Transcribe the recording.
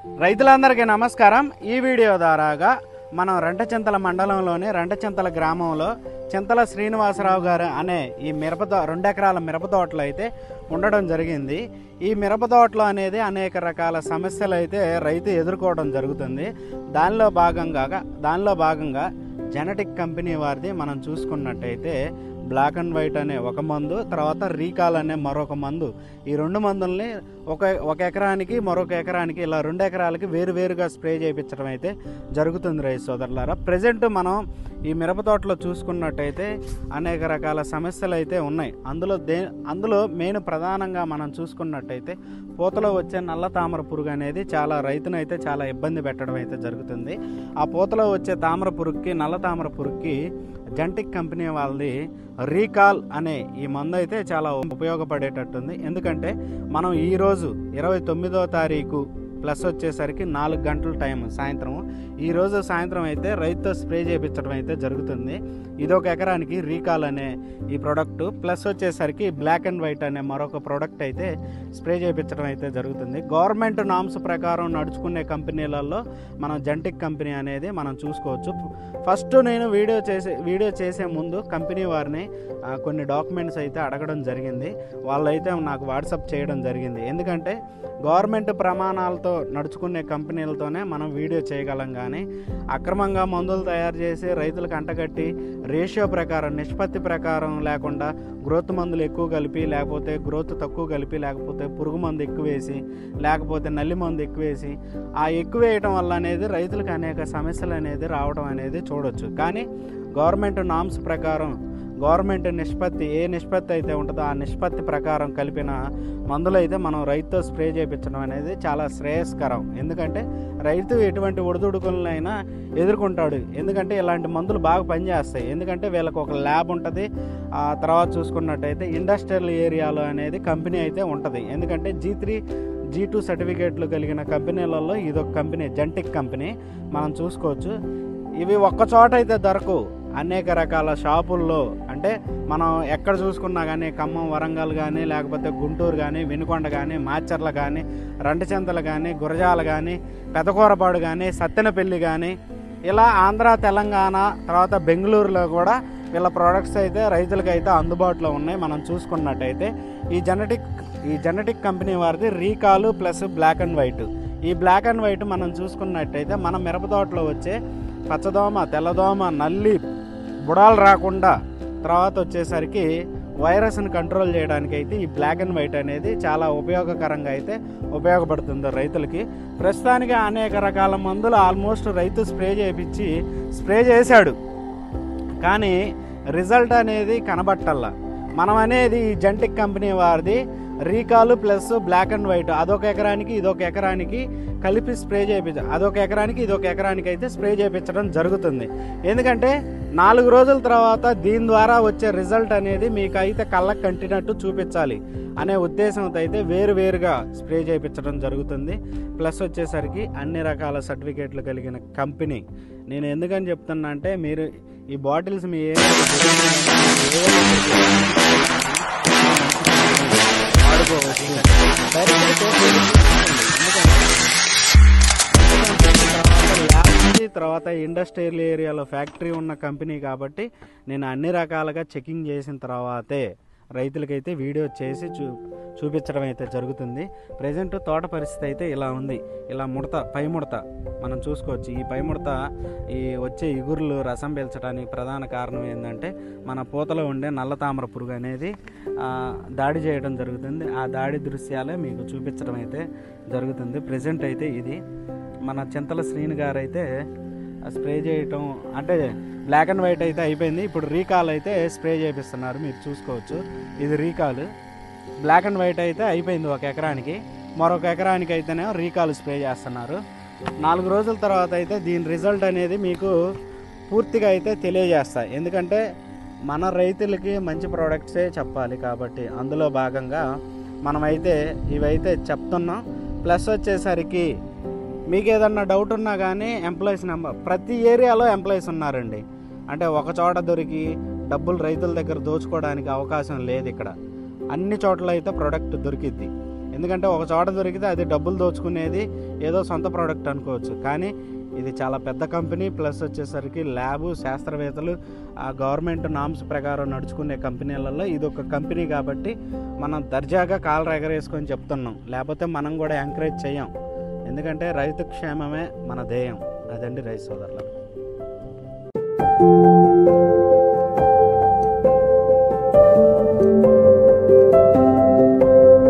రైతులందరికీ నమస్కారం. ఈ వీడియో ద్వారాగా మనం రెంటచింతల మండలంలోని రెంటచింతల గ్రామంలో చింతల శ్రీనివాసరావు గారు అనే ఈ 2 ఎకరాల మిరప తోటలో అయితే ఉండడం జరిగింది. ఈ మిరప తోటలో అనేది అనేక రకాల సమస్యలు అయితే రైతు ఎదుర్కోవడం జరుగుతుంది. దానిలో భాగంగా జెనెటిక్ కంపెనీ వారిది మనం చూసుకున్నట్టయితే బ్లాక్ అండ్ వైట్ అనే ఒక మందు, తర్వాత రీకాల్ అనే మరొక మందు, ఈ 2 మందుల్ని ఒక ఎకరానికి మరొక ఎకరానికి ఇలా 2 ఎకరాలకి వేరువేరుగా స్ప్రే చేయించడం అయితే జరుగుతుంది రైతు సోదరులారా. ప్రజెంట్ మనం ఈ మిరప తోటలో చూసుకున్నట్టయితే అనేక రకాల సమస్యలు అయితే ఉన్నాయి. అందులో మెయిన్ ప్రధానంగా మనం చూసుకున్నట్టయితే పూతలో వచ్చే నల్ల తామర పురుగు అనేది రైతునైతే చాలా ఇబ్బంది పెట్టడం అయితే జరుగుతుంది. ఆ పూతలో వచ్చే నల్ల తామర పురుగుకి జెనెటిక్ కంపెనీ వాళ్ళది రీకాల్ అనే ఈ మందు అయితే చాలా ఉపయోగపడేటట్టుంది. ఎందుకంటే మనం ఈరోజు 29వ తారీఖు ప్లస్ వచ్చేసరికి 4 గంటల టైం సాయంత్రం, ఈరోజు సాయంత్రం అయితే రైతుతో స్ప్రే చేయించడం అయితే జరుగుతుంది. ఇదొక ఎకరానికి రీకాల్ అనే ఈ ప్రోడక్ట్, ప్లస్ వచ్చేసరికి బ్లాక్ అండ్ వైట్ అనే మరొక ప్రోడక్ట్ అయితే స్ప్రే చేయించడం అయితే జరుగుతుంది. గవర్నమెంట్ నామ్స్ ప్రకారం నడుచుకునే కంపెనీలలో మనం జెనెటిక్ కంపెనీ అనేది మనం చూసుకోవచ్చు. ఫస్ట్ నేను వీడియో చేసే ముందు కంపెనీ వారిని కొన్ని డాక్యుమెంట్స్ అయితే అడగడం జరిగింది. వాళ్ళైతే నాకు వాట్సాప్ చేయడం జరిగింది. ఎందుకంటే గవర్నమెంట్ ప్రమాణాలతో నడుచుకునే కంపెనీలతోనే మనం వీడియో చేయగలం, కానీ అక్రమంగా మందులు తయారు చేసి రైతులకు అంటగట్టి రేషియో ప్రకారం నిష్పత్తి ప్రకారం లేకుండా గ్రోత్ మందులు ఎక్కువ కలిపి, లేకపోతే గ్రోత్ తక్కువ కలిపి, లేకపోతే పురుగు మందు ఎక్కువ వేసి, లేకపోతే నల్లి మందు ఎక్కువ వేసి ఆ ఎక్కువ వేయటం వల్ల అనేది రైతులకు అనేక సమస్యలు అనేది రావడం అనేది చూడొచ్చు. కానీ గవర్నమెంట్ నామ్స్ ప్రకారం గవర్నమెంట్ ఏ నిష్పత్తి అయితే ఉంటుందో ఆ నిష్పత్తి ప్రకారం కలిపిన మందులు అయితే మనం రైతుతో స్ప్రే చేయించడం అనేది చాలా శ్రేయస్కరం. ఎందుకంటే రైతు ఎటువంటి ఒడిదుడుకులైనా ఎదుర్కొంటాడు. ఎందుకంటే ఇలాంటి మందులు బాగా పనిచేస్తాయి. ఎందుకంటే వీళ్ళకి ఒక ల్యాబ్ ఉంటుంది. ఆ తర్వాత చూసుకున్నట్టయితే ఇండస్ట్రియల్ ఏరియాలో అనేది కంపెనీ అయితే ఉంటుంది. ఎందుకంటే G2 సర్టిఫికేట్లు కలిగిన కంపెనీలలో ఇదొక కంపెనీ, జెనెటిక్ కంపెనీ మనం చూసుకోవచ్చు. ఇవి ఒక్క చోట అయితే దొరకవు, అనేక రకాల షాపుల్లో, అంటే మనం ఎక్కడ చూసుకున్నా కానీ ఖమ్మం, వరంగల్ కానీ, లేకపోతే గుంటూరు కానీ, వినుకొండ కానీ, మాచర్ల కానీ, రెంటచింతలు కానీ, గురజాల కానీ, పెదకూరపాడు కానీ, సత్తెనపల్లి కానీ, ఇలా ఆంధ్ర, తెలంగాణ, తర్వాత బెంగళూరులో కూడా వీళ్ళ ప్రోడక్ట్స్ అయితే రైతులకైతే అందుబాటులో ఉన్నాయి. మనం చూసుకున్నట్టయితే ఈ జెనెటిక్ కంపెనీ వారిది రీకాలు ప్లస్ బ్లాక్ అండ్ వైట్. ఈ బ్లాక్ అండ్ వైట్ మనం చూసుకున్నట్టయితే మన మిరప తోటలో వచ్చే పచ్చదోమ, తెల్లదోమ, నల్లి, బుడాలు రాకుండా, తర్వాత వచ్చేసరికి వైరస్ని కంట్రోల్ చేయడానికి అయితే ఈ బ్లాక్ అండ్ వైట్ అనేది చాలా ఉపయోగకరంగా అయితే ఉపయోగపడుతుంది రైతులకి. ప్రస్తుతానికి అనేక రకాల మందులు ఆల్మోస్ట్ రైతు స్ప్రే చేశాడు, కానీ రిజల్ట్ అనేది కనబట్టల్లా. మనం అనేది ఈ జెనెటిక్ కంపెనీ వారిది రీకాలు ప్లస్ బ్లాక్ అండ్ వైట్ అదొక ఎకరానికి ఇదొక ఎకరానికి కలిపి స్ప్రే చేయించాలి. అదొక ఎకరానికి ఇదొక ఎకరానికి అయితే స్ప్రే చేయించడం జరుగుతుంది. ఎందుకంటే 4 రోజుల తర్వాత దీని ద్వారా వచ్చే రిజల్ట్ అనేది మీకు అయితే కళ్ళకు కంటినట్టు చూపించాలి అనే ఉద్దేశంతో అయితే వేరువేరుగా స్ప్రే చేయించడం జరుగుతుంది. ప్లస్ వచ్చేసరికి అన్ని రకాల సర్టిఫికేట్లు కలిగిన కంపెనీ. నేను ఎందుకని చెప్తున్నా అంటే మీరు ఈ బాటిల్స్ మీ తర్వాత ఇండస్ట్రియల్ ఏరియాలో ఫ్యాక్టరీ ఉన్న కంపెనీ కాబట్టి నేను అన్ని రకాలుగా చెకింగ్ చేసిన తర్వాతే రైతులకైతే వీడియో చేసి చూపించడం అయితే జరుగుతుంది. ప్రజెంట్ తోట పరిస్థితి అయితే ఇలా ఉంది. ఇలా పై ముడత మనం చూసుకోవచ్చు. ఈ పై ముడత ఈ వచ్చే ఇగురులు రసం పీల్చడానికి ప్రధాన కారణం ఏంటంటే మన పూతలో ఉండే నల్ల తామర పురుగు అనేది దాడి చేయడం జరుగుతుంది. ఆ దాడి దృశ్యాలే మీకు చూపించడం అయితే జరుగుతుంది. ప్రజెంట్ అయితే ఇది మన చింతల శ్రీని గారు అయితే స్ప్రే చేయటం అంటే బ్లాక్ అండ్ వైట్ అయితే అయిపోయింది. ఇప్పుడు రీకాల్ అయితే స్ప్రే చేపిస్తున్నారు, మీరు చూసుకోవచ్చు. ఇది రీకాల్. బ్లాక్ అండ్ వైట్ అయితే అయిపోయింది ఒక ఎకరానికి, మరొక ఎకరానికి అయితేనే రీకాల్ స్ప్రే చేస్తున్నారు. 4 రోజుల తర్వాత అయితే దీని రిజల్ట్ అనేది మీకు పూర్తిగా అయితే తెలియజేస్తాయి. ఎందుకంటే మన రైతులకి మంచి ప్రోడక్ట్సే చెప్పాలి కాబట్టి అందులో భాగంగా మనమైతే ఇవైతే చెప్తున్నాం. ప్లస్ వచ్చేసరికి మీకు ఏదన్నా డౌట్ ఉన్నా కానీ ఎంప్లాయీస్ నెంబర్, ప్రతి ఏరియాలో ఎంప్లాయీస్ ఉన్నారండి. అంటే ఒక చోట దొరికి డబ్బులు రైతుల దగ్గర దోచుకోవడానికి అవకాశం లేదు. ఇక్కడ అన్ని చోట్ల అయితే ప్రోడక్ట్ దొరికిద్ది. ఎందుకంటే ఒక చోట దొరికితే అది డబ్బులు దోచుకునేది ఏదో సొంత ప్రోడక్ట్ అనుకోవచ్చు, కానీ ఇది చాలా పెద్ద కంపెనీ. ప్లస్ వచ్చేసరికి ల్యాబు, శాస్త్రవేత్తలు, ఆ గవర్నమెంట్ నామ్స్ ప్రకారం నడుచుకునే కంపెనీలలో ఇది ఒక కంపెనీ కాబట్టి మనం దర్జాగా కాలర్ ఎగరేసుకొని చెప్తున్నాం. లేకపోతే మనం కూడా ఎంకరేజ్ చేయం, ఎందుకంటే రైతు క్షేమమే మన ధ్యేయం. అదండి రైతు సోదరులు.